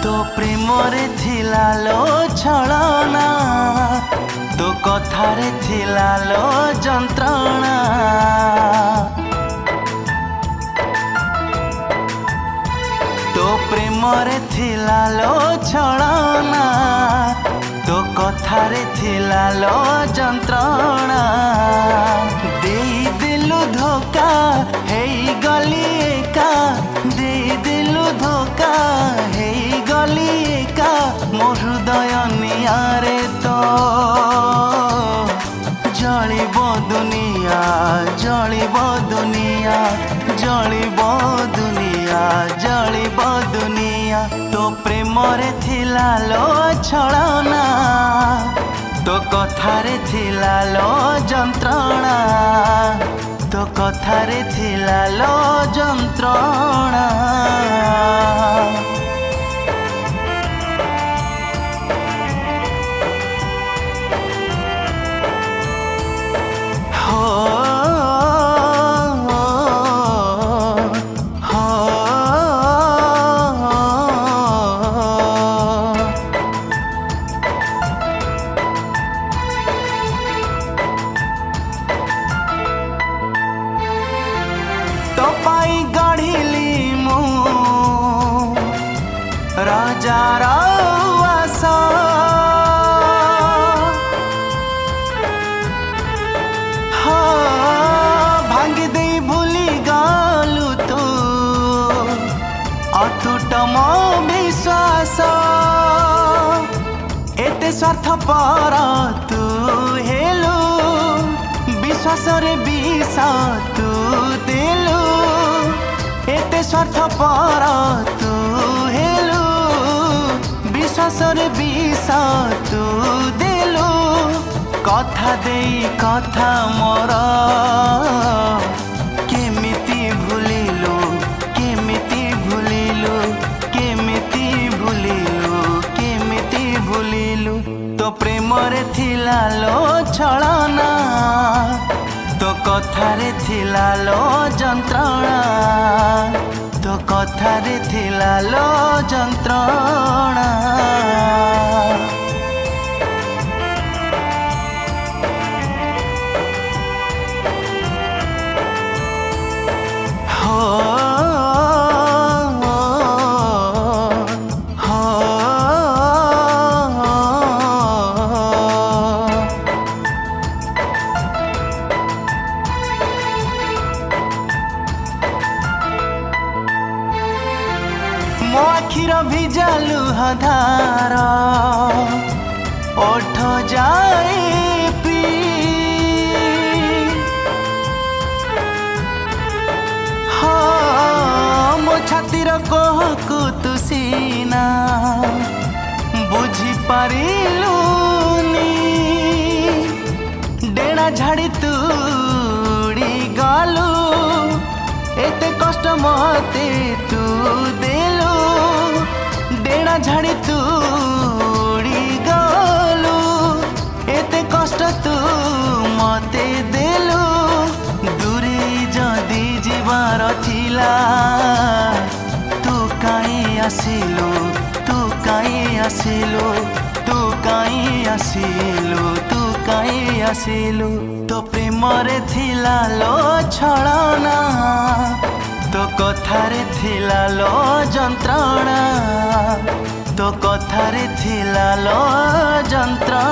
तो प्रेम रे थिला लो छलना तो कथारे थिला लो जंत्रणा तो प्रेम रे थिला लो छलना तो कथारे थिला लो जंत्रणा देई दिलु धोखा हेई गली एका देई दिलु धोखा हेई गली एका मो हृदय नियारे तो जलिब दुनिया जलिब दुनिया जलिब दुनिया जलिब दुनिया तो प्रेम रे थिला लो छलना तो कथारे थिला लो जंत्रणा तो कथारे थिला लो जंत्रणा तो पाई गढ़िली मु राजार आशा भांगी दे भूली गलु तू अटूट मो विश्वास एते स्वार्थपर तू हेलु विश्वास रे विष तू देलु एते स्वार्थपर तू हेलु विश्वास रे विष तू देलु कथा देई कथा मोर केमिति भूलिलु केमिति भूलिलु केमिति भूलिलु केमिति भूलिलु तो प्रेम रे थिला लो छलना तो कथारे थिला लो जंत्रणा तो कथारे थिला लो जंत्रणा मो आखिर भिजालु हधार ओठ जाए पी हाँ मो छातीर कहकु तु सीना बुझी पारिलुनी डेणा झाड़ी तुड़ी गलु एते कष्ट मते तू देलु डेणा झाड़ी तुड़ी गलु एते कष्ट तू मते देलु दूरे जदी जीवार थिला तू काई आसिलु तू काई आसिलु तू काई आसिलु तू काई आसिलु तो प्रेम रे थिला लो छलना तो कथारे थिला लो जंत्रणा तो कथारे थिला लो जंत्रणा।